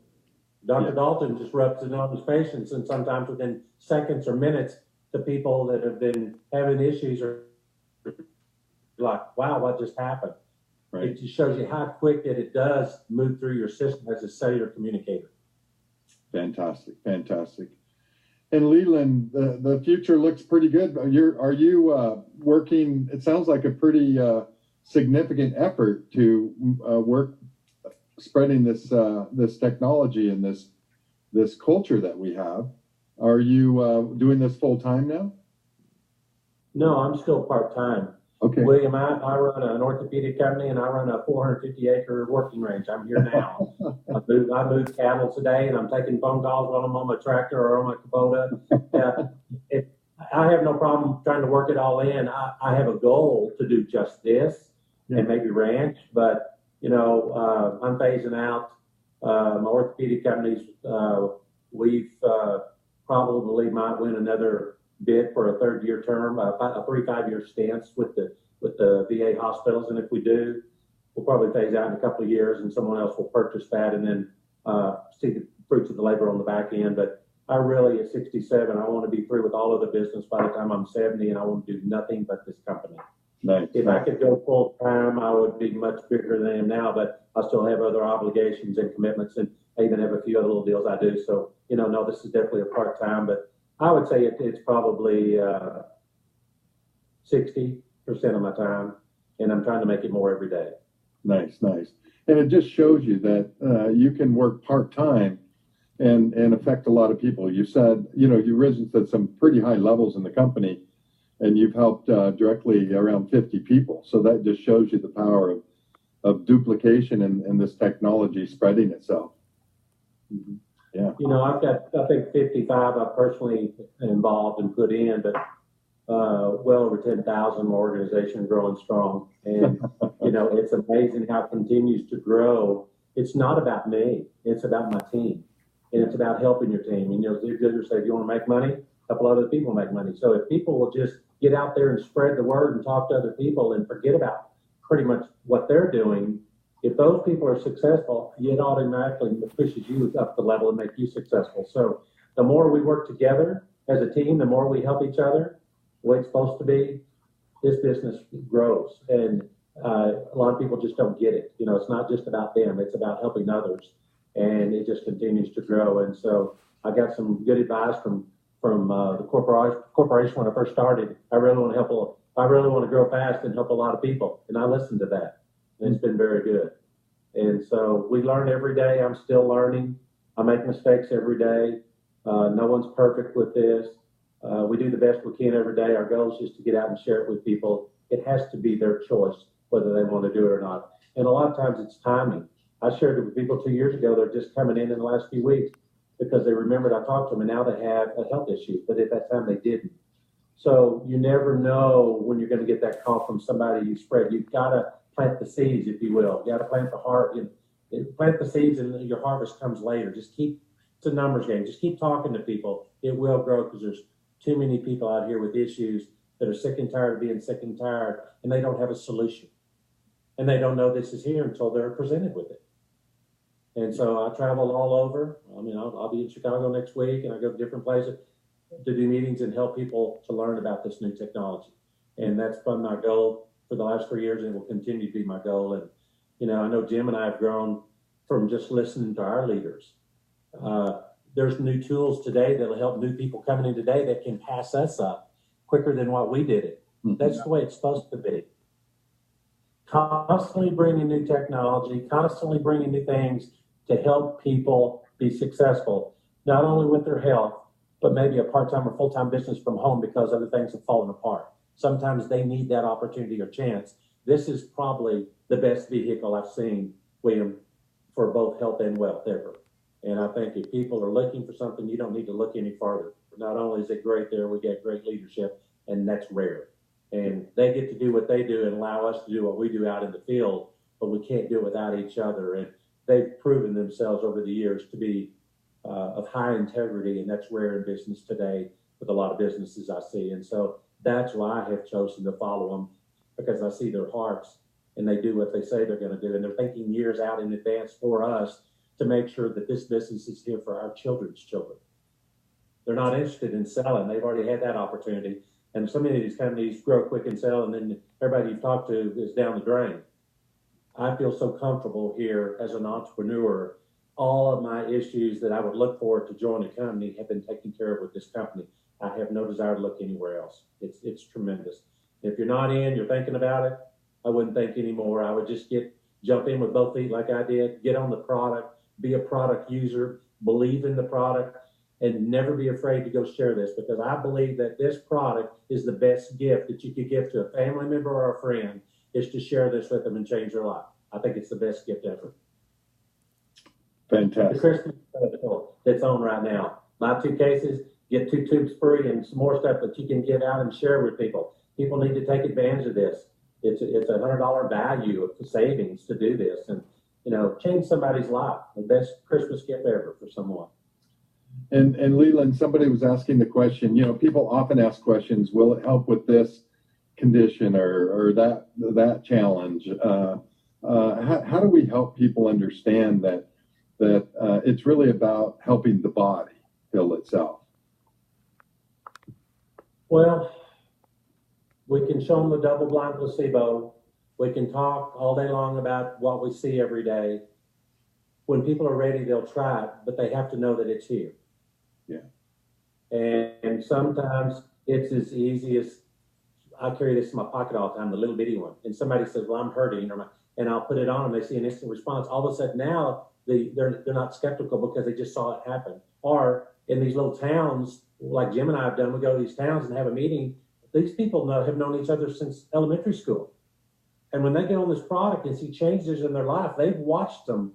Speaker 4: Dr. Dalton just rubs it on his patients, and sometimes within seconds or minutes, to people that have been having issues are like, wow, what just happened? Right. It just shows you how quick that it does move through your system as a cellular communicator.
Speaker 2: Fantastic, fantastic. And Leland, the future looks pretty good. Are you working? It sounds like a pretty significant effort to work spreading this technology and this culture that we have. Are you doing this full time now?
Speaker 4: No, I'm still part time.
Speaker 2: Okay.
Speaker 4: William, I run an orthopedic company, and I run a 450-acre working range. I'm here now. I move cattle today, and I'm taking phone calls while I'm on my tractor or on my Kubota. I have no problem trying to work it all in. I have a goal to do just this and maybe ranch, but I'm phasing out my orthopedic companies. We've probably might win another bid for a 3rd-year term, a 3-5-year stance with the VA hospitals, and if we do, we'll probably phase out in a couple of years, and someone else will purchase that, and then see the fruits of the labor on the back end. But I really, at 67, I want to be through with all of the business by the time I'm 70, and I want to do nothing but this company.
Speaker 2: Nice.
Speaker 4: If I could go full time, I would be much bigger than I am now, but I still have other obligations and commitments, and I even have a few other little deals I do. So, no, this is definitely a part time, but I would say it's probably 60% of my time, and I'm trying to make it more every day.
Speaker 2: Nice, nice. And it just shows you that you can work part time and affect a lot of people. You said, you've risen to some pretty high levels in the company, and you've helped directly around 50 people. So that just shows you the power of duplication and this technology spreading itself. Mm-hmm. Yeah.
Speaker 4: I've got, I think, 55 I personally involved and put in, but well over 10,000 organization growing strong. And, it's amazing how it continues to grow. It's not about me. It's about my team. And it's about helping your team. And, Ziglar said, if you want to make money, a couple other people make money. So if people will just get out there and spread the word and talk to other people and forget about pretty much what they're doing, if those people are successful, it automatically pushes you up the level and make you successful. So the more we work together as a team, the more we help each other, the way it's supposed to be, this business grows. And a lot of people just don't get it. It's not just about them. It's about helping others. And it just continues to grow. And so I got some good advice from the corporation when I first started. I really want to grow fast and help a lot of people. And I listened to that. And it's been very good. And so we learn every day. I'm still learning. I make mistakes every day. No one's perfect with this. We do the best we can every day. Our goal is just to get out and share it with people. It has to be their choice whether they want to do it or not. And a lot of times it's timing. I shared it with people 2 years ago. They're just coming in the last few weeks because they remembered I talked to them, and now they have a health issue. But at that time they didn't. So you never know when you're going to get that call from somebody you spread. You've got to plant the seeds, if you will. You got to plant the heart. Plant the seeds, and your harvest comes later. Just keep, it's a numbers game. Just keep talking to people. It will grow because there's too many people out here with issues that are sick and tired of being sick and tired, and they don't have a solution. And they don't know this is here until they're presented with it. And so I travel all over. I mean, I'll be in Chicago next week, and I go to different places to do meetings and help people to learn about this new technology. And that's been my goal for the last 3 years, and it will continue to be my goal. And, you know, I know Jim and I have grown from just listening to our leaders. There's new tools today that'll help new people coming in today that can pass us up quicker than what we did it. That's the way it's supposed to be. Constantly bringing new technology, constantly bringing new things to help people be successful, not only with their health, but maybe a part-time or full-time business from home because other things have fallen apart. Sometimes they need that opportunity or chance. This is probably the best vehicle I've seen, William, for both health and wealth ever. And I think if people are looking for something, you don't need to look any farther. Not only is it great there, we get great leadership, and that's rare. And they get to do what they do and allow us to do what we do out in the field, but we can't do it without each other. And they've proven themselves over the years to be of high integrity, and that's rare in business today with a lot of businesses I see. And so that's why I have chosen to follow them, because I see their hearts and they do what they say they're going to do. And they're thinking years out in advance for us to make sure that this business is here for our children's children. They're not interested in selling. They've already had that opportunity. And so many of these companies grow quick and sell, and then everybody you've talked to is down the drain. I feel so comfortable here as an entrepreneur. All of my issues that I would look for to join a company have been taken care of with this company. I have no desire to look anywhere else. It's tremendous. If you're not in, you're thinking about it, I wouldn't think anymore. I would just jump in with both feet like I did, get on the product, be a product user, believe in the product, and never be afraid to go share this, because I believe that this product is the best gift that you could give to a family member or a friend, is to share this with them and change their life. I think it's the best gift ever.
Speaker 2: Fantastic.
Speaker 4: The Christmas special that's on right now. My 2 cases, get 2 tubes free and some more stuff that you can give out and share with people. People need to take advantage of this. It's a $100 value of savings to do this, and change somebody's life. The best Christmas gift ever for someone.
Speaker 2: And Leland, somebody was asking the question, people often ask questions, will it help with this condition or that challenge? How do we help people understand that it's really about helping the body heal itself?
Speaker 4: Well, we can show them the double-blind placebo. We can talk all day long about what we see every day. When people are ready, they'll try it, but they have to know that it's here.
Speaker 2: Yeah.
Speaker 4: And sometimes it's as easy as, I carry this in my pocket all the time, the little bitty one. And somebody says, well, I'm hurting, and I'll put it on, and they see an instant response. All of a sudden now, they're not skeptical because they just saw it happen. Or in these little towns, like Jim and I have done, we go to these towns and have a meeting. These people have known each other since elementary school. And when they get on this product and see changes in their life, they've watched them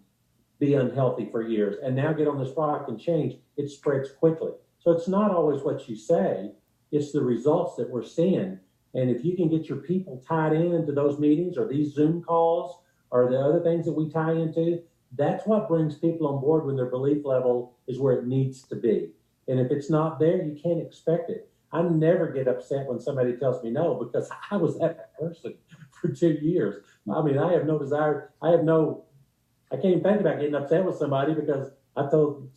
Speaker 4: be unhealthy for years and now get on this product and change. It spreads quickly. So it's not always what you say, it's the results that we're seeing. And if you can get your people tied into those meetings or these Zoom calls or the other things that we tie into, that's what brings people on board when their belief level is where it needs to be. And if it's not there, you can't expect it. I never get upset when somebody tells me no, because I was that person for 2 years. I mean, I have no desire. I can't even think about getting upset with somebody because I told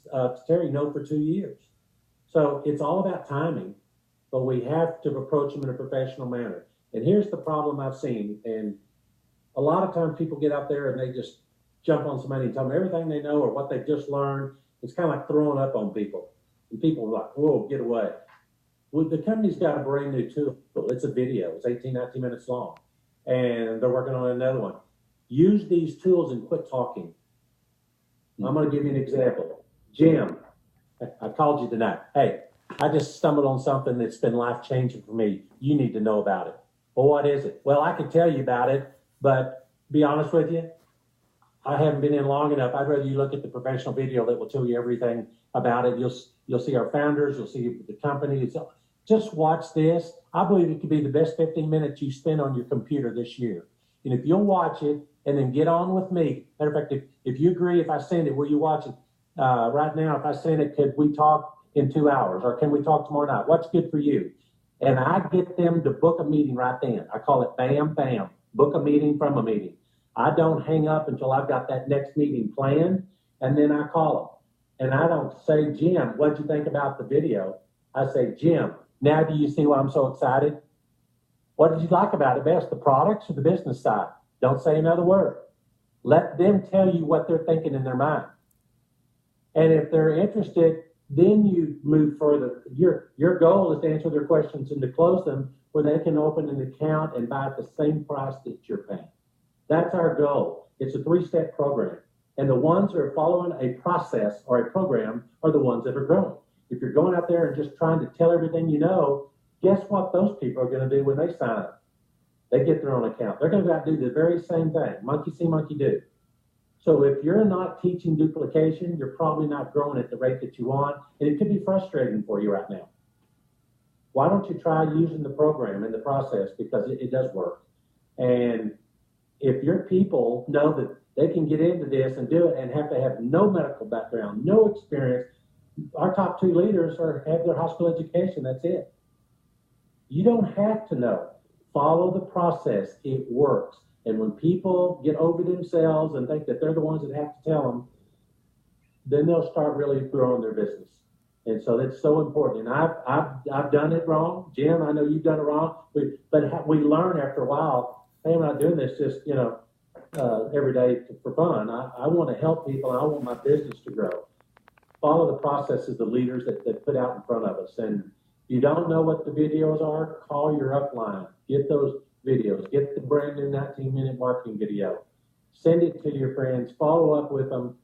Speaker 4: Terry no for 2 years. So it's all about timing, but we have to approach them in a professional manner. And here's the problem I've seen. And a lot of times people get out there and they just jump on somebody and tell them everything they know or what they've just learned. It's kind of like throwing up on people. And people are like, whoa, get away. Well, the company's got a brand new tool. It's a video. It's 18, 19 minutes long. And they're working on another one. Use these tools and quit talking. I'm going to give you an example. Jim, I called you tonight. Hey, I just stumbled on something that's been life-changing for me. You need to know about it. Well, what is it? Well, I can tell you about it, but be honest with you, I haven't been in long enough. I'd rather you look at the professional video that will tell you everything about it. You'll see our founders, you'll see the company. Just watch this. I believe it could be the best 15 minutes you spend on your computer this year. And if you'll watch it and then get on with me, matter of fact, if you agree, if I send it, will you watch it right now? If I send it, could we talk in 2 hours, or can we talk tomorrow night? What's good for you? And I get them to book a meeting right then. I call it bam, bam, book a meeting from a meeting. I don't hang up until I've got that next meeting planned, and then I call them. And I don't say, Jim, what'd you think about the video? I say, Jim, now do you see why I'm so excited? What did you like about it best, the products or the business side? Don't say another word. Let them tell you what they're thinking in their mind. And if they're interested, then you move further. Your goal is to answer their questions and to close them where they can open an account and buy at the same price that you're paying. That's our goal. It's a 3-step program. And the ones that are following a process or a program are the ones that are growing. If you're going out there and just trying to tell everything you know, guess what those people are going to do when they sign up? They get their own account. They're going to go out and do the very same thing. Monkey see, monkey do. So if you're not teaching duplication, you're probably not growing at the rate that you want. And it could be frustrating for you right now. Why don't you try using the program and the process, because it does work. And if your people know that they can get into this and do it and have to have no medical background, no experience, our top 2 leaders have their high school education. That's it. You don't have to know. Follow the process. It works. And when people get over themselves and think that they're the ones that have to tell them, then they'll start really growing their business. And so that's so important. And I've done it wrong. Jim, I know you've done it wrong. But we learn after a while, hey, I'm not doing this just, every day for fun. I want to help people, and I want my business to grow. Follow the processes the leaders that put out in front of us. And if you don't know what the videos are, call your upline. Get those videos. Get the brand new 19-minute marketing video. Send it to your friends. Follow up with them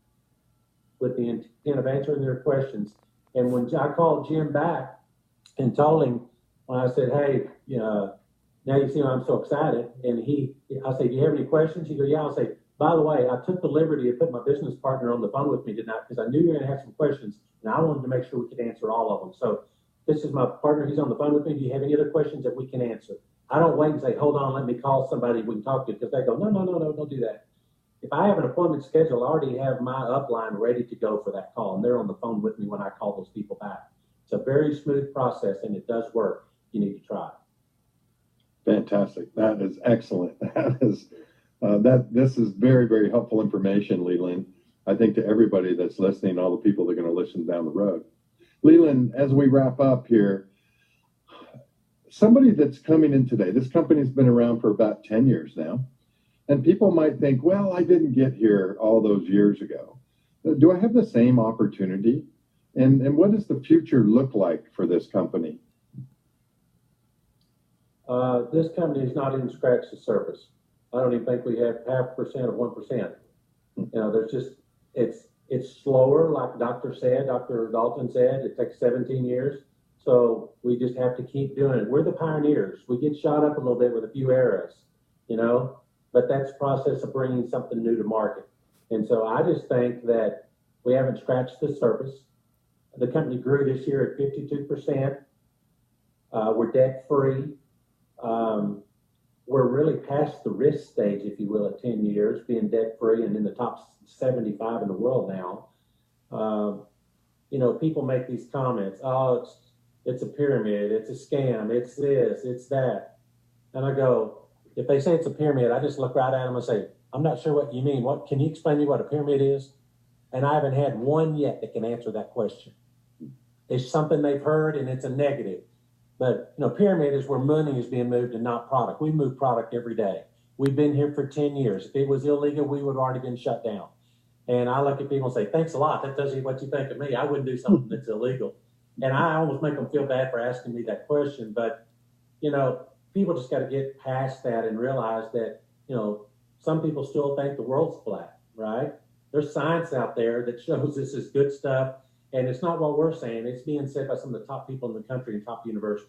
Speaker 4: with the intent of answering their questions. And when I called Jim back and told him, when I said, hey, now you see why I'm so excited. And I said, do you have any questions? He goes, yeah. I'll say, by the way, I took the liberty to put my business partner on the phone with me tonight because I knew you were going to have some questions, and I wanted to make sure we could answer all of them. So this is my partner. He's on the phone with me. Do you have any other questions that we can answer? I don't wait and say, hold on, let me call somebody we can talk to, because they go, no, don't do that. If I have an appointment scheduled, I already have my upline ready to go for that call, and they're on the phone with me when I call those people back. It's a very smooth process, and it does work. You need to try it.
Speaker 2: Fantastic. That is excellent. This is very, very helpful information, Leland. I think to everybody that's listening, all the people that are going to listen down the road. Leland, as we wrap up here, somebody that's coming in today, this company's been around for about 10 years now, and people might think, well, I didn't get here all those years ago. Do I have the same opportunity? And what does the future look like for this company?
Speaker 4: This company has not even scratched the surface. I don't even think we have 0.5% of 1%. There's just, it's slower, like Dr. Dalton said, it takes 17 years. So we just have to keep doing it. We're the pioneers. We get shot up a little bit with a few arrows, but that's the process of bringing something new to market. And so I just think that we haven't scratched the surface. The company grew this year at 52%. We're debt free. We're really past the risk stage, if you will, at 10 years, being debt free and in the top 75 in the world now. People make these comments, oh, it's a pyramid, it's a scam, it's this, it's that. And I go, if they say it's a pyramid, I just look right at them and say, I'm not sure what you mean. Can you explain to me what a pyramid is? And I haven't had one yet that can answer that question. It's something they've heard and it's a negative. But, pyramid is where money is being moved and not product. We move product every day. We've been here for 10 years. If it was illegal, we would have already been shut down. And I look at people and say, thanks a lot. That tells you what you think of me. I wouldn't do something that's illegal. And I almost make them feel bad for asking me that question. But, people just got to get past that and realize that, some people still think the world's flat, right? There's science out there that shows this is good stuff. And it's not what we're saying. It's being said by some of the top people in the country and top universities.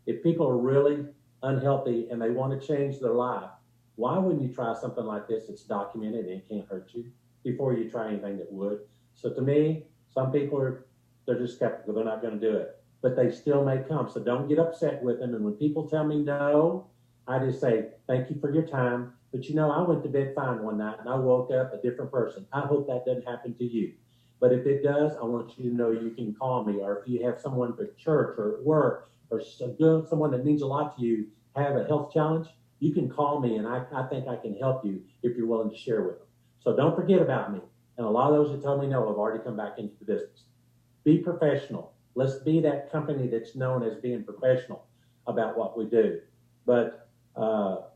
Speaker 4: If people are really unhealthy and they want to change their life, why wouldn't you try something like this? It's documented and it can't hurt you before you try anything that would. So to me, some people they're just skeptical. They're not going to do it, but they still may come. So don't get upset with them. And when people tell me no, I just say, thank you for your time. But I went to bed fine one night and I woke up a different person. I hope that doesn't happen to you. But if it does, I want you to know you can call me, or if you have someone at church or at work or someone that means a lot to you have a health challenge, you can call me, and I think I can help you if you're willing to share with them. So don't forget about me. And a lot of those that told me no have already come back into the business. Be professional. Let's be that company that's known as being professional about what we do. But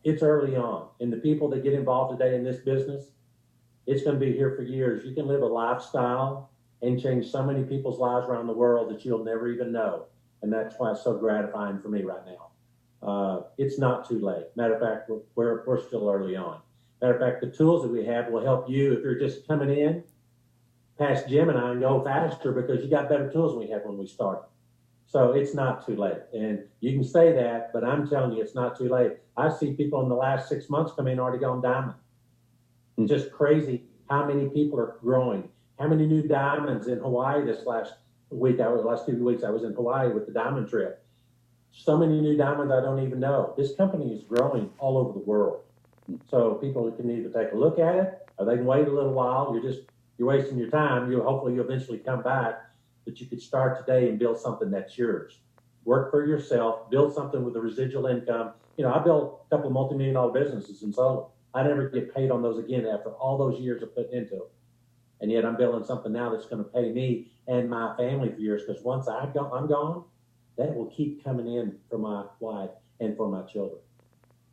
Speaker 4: it's early on. And the people that get involved today in this business, it's going to be here for years. You can live a lifestyle and change so many people's lives around the world that you'll never even know. And that's why it's so gratifying for me right now. It's not too late. Matter of fact, we're still early on. Matter of fact, the tools that we have will help you if you're just coming in past Jim and I and go faster because you got better tools than we had when we started. So it's not too late. And you can say that, but I'm telling you, it's not too late. I see people in the last 6 months come in already gone diamond. Just crazy how many people are growing. How many new diamonds in Hawaii this last week? Last 2 weeks I was in Hawaii with the diamond trip. So many new diamonds I don't even know. This company is growing all over the world. So people can either take a look at it or they can wait a little while. You're wasting your time. Hopefully you'll eventually come back, but you could start today and build something that's yours. Work for yourself, build something with a residual income. I built a couple of multi-million-dollar businesses and sold them. I never get paid on those again after all those years of putting into them. And yet I'm building something now that's going to pay me and my family for years, because once I'm gone, that will keep coming in for my wife and for my children.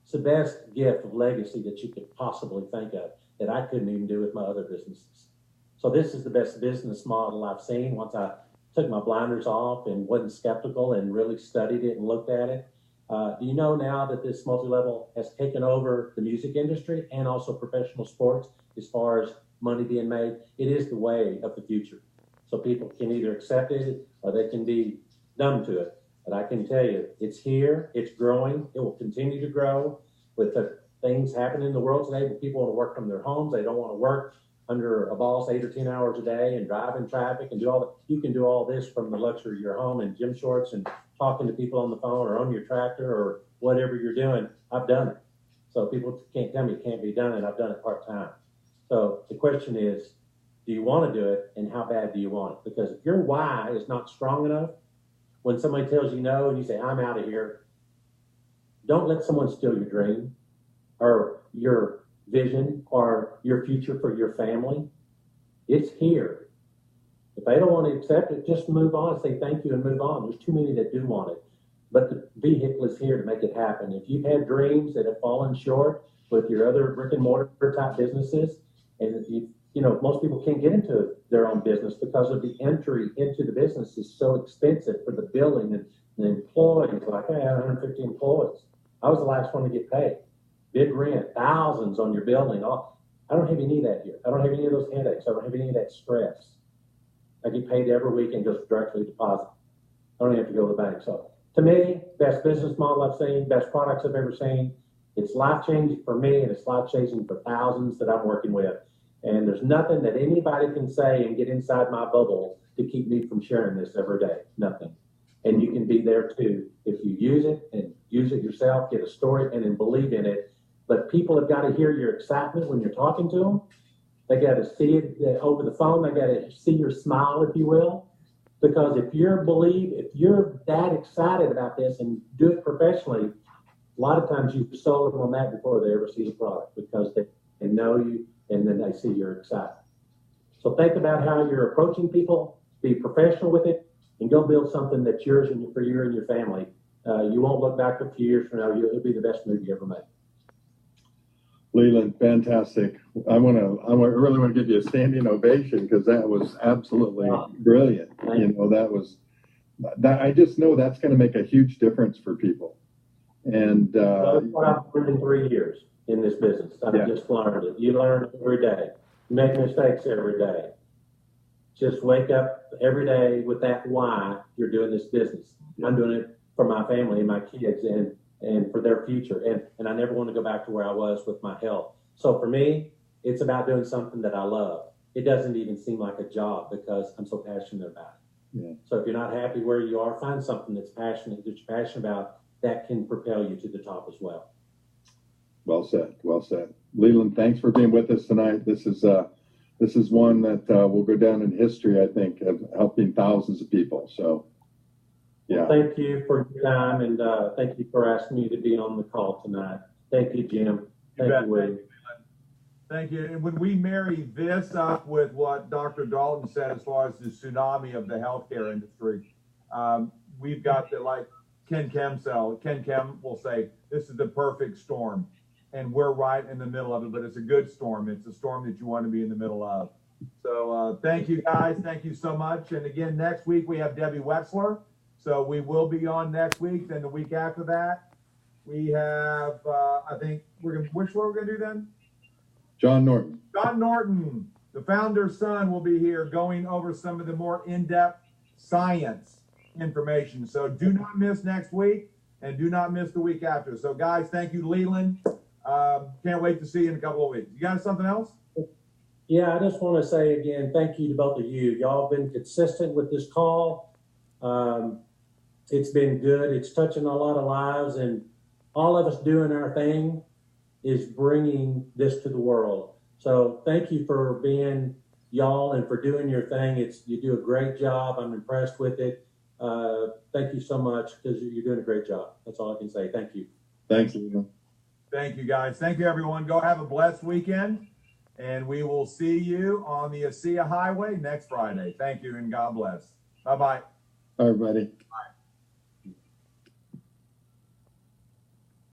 Speaker 4: It's the best gift of legacy that you could possibly think of that I couldn't even do with my other businesses. So this is the best business model I've seen once I took my blinders off and wasn't skeptical and really studied it and looked at it. Do you know now that this multi-level has taken over the music industry and also professional sports as far as money being made? It is the way of the future. So people can either accept it or they can be numb to it. But I can tell you, it's here, it's growing, it will continue to grow with the things happening in the world today where people want to work from their homes. They don't want to work under a boss 8 or 10 hours a day and drive in traffic and do all that. You can do all this from the luxury of your home in gym shorts and talking to people on the phone or on your tractor or whatever you're doing. I've done it. So people can't tell me it can't be done, and I've done it part-time. So the question is, do you want to do it, and how bad do you want it? Because if your why is not strong enough, when somebody tells you no and you say, I'm out of here, don't let someone steal your dream or your vision or your future for your family. It's here. If they don't want to accept it, just move on, say thank you and move on. There's too many that do want it. But the vehicle is here to make it happen. If you've had dreams that have fallen short with your other brick and mortar type businesses, and most people can't get into their own business because of the entry into the business is so expensive for the billing and the employees. Like I had 150 employees. I was the last one to get paid. Big rent, thousands on your building. I don't have any of that here. I don't have any of those headaches. I don't have any of that stress. I get paid every week and goes directly deposit. I don't even have to go to the bank. So to me, best business model I've seen, best products I've ever seen. It's life-changing for me, and it's life-changing for thousands that I'm working with. And there's nothing that anybody can say and get inside my bubble to keep me from sharing this every day. Nothing. And you can be there too if you use it and use it yourself, get a story, and then believe in it. But people have got to hear your excitement when you're talking to them. They got to see it over the phone. They got to see your smile, if you will. Because if you're that excited about this and do it professionally, a lot of times you've sold them on that before they ever see the product, because they know you and then they see you're excited. So think about how you're approaching people, be professional with it, and go build something that's yours and for you and your family. You won't look back a few years from now. It'll be the best move you ever made.
Speaker 2: Leland, fantastic. I really want to give you a standing ovation, because that was absolutely brilliant. I just know that's going to make a huge difference for people. And
Speaker 4: that's what I've learned in 3 years in this business. I've just learned it. You learn every day. You make mistakes every day. just wake up every day with that why you're doing this business. I'm doing it for my family and my kids and for their future. And I never want to go back to where I was with my health. So for me, it's about doing something that I love. It doesn't even seem like a job because I'm so passionate about it.
Speaker 2: Yeah.
Speaker 4: So if you're not happy where you are, find something that you're passionate about that can propel you to the top as well.
Speaker 2: Well said. Well said. Leland, thanks for being with us tonight. This is one that will go down in history, I think, of helping thousands of people. So, yeah.
Speaker 4: Well, thank you for your time, and thank you for asking me to be on the call tonight. Thank you, Jim. Thank you, William.
Speaker 1: Thank you. And when we marry this up with what Dr. Dalton said as far as the tsunami of the healthcare industry, we've got the, like Ken Kem will say, this is the perfect storm. And we're right in the middle of it, but it's a good storm. It's a storm that you want to be in the middle of. So thank you, guys. Thank you so much. And again, next week we have Debbie Wetzler. So we will be on next week. Then the week after that, we have, I think, which one we're going to do then?
Speaker 2: John Norton.
Speaker 1: John Norton, the founder's son, will be here going over some of the more in-depth science information. So do not miss next week and do not miss the week after. So guys, thank you, Leland. Can't wait to see you in a couple of weeks. You got something else?
Speaker 4: Yeah, I just want to say again, thank you to both of you. Y'all been consistent with this call. It's been good. It's touching a lot of lives, and all of us doing our thing is bringing this to the world. So thank you for being y'all and for doing your thing. You do a great job. I'm impressed with it. Thank you so much because you're doing a great job. That's all I can say. Thank you.
Speaker 2: Thanks, Leland.
Speaker 1: Thank you, guys. Thank you, everyone. Go have a blessed weekend, and we will see you on the ASEA Highway next Friday. Thank you, and God bless. Bye-bye.
Speaker 2: Bye, everybody.
Speaker 1: Bye.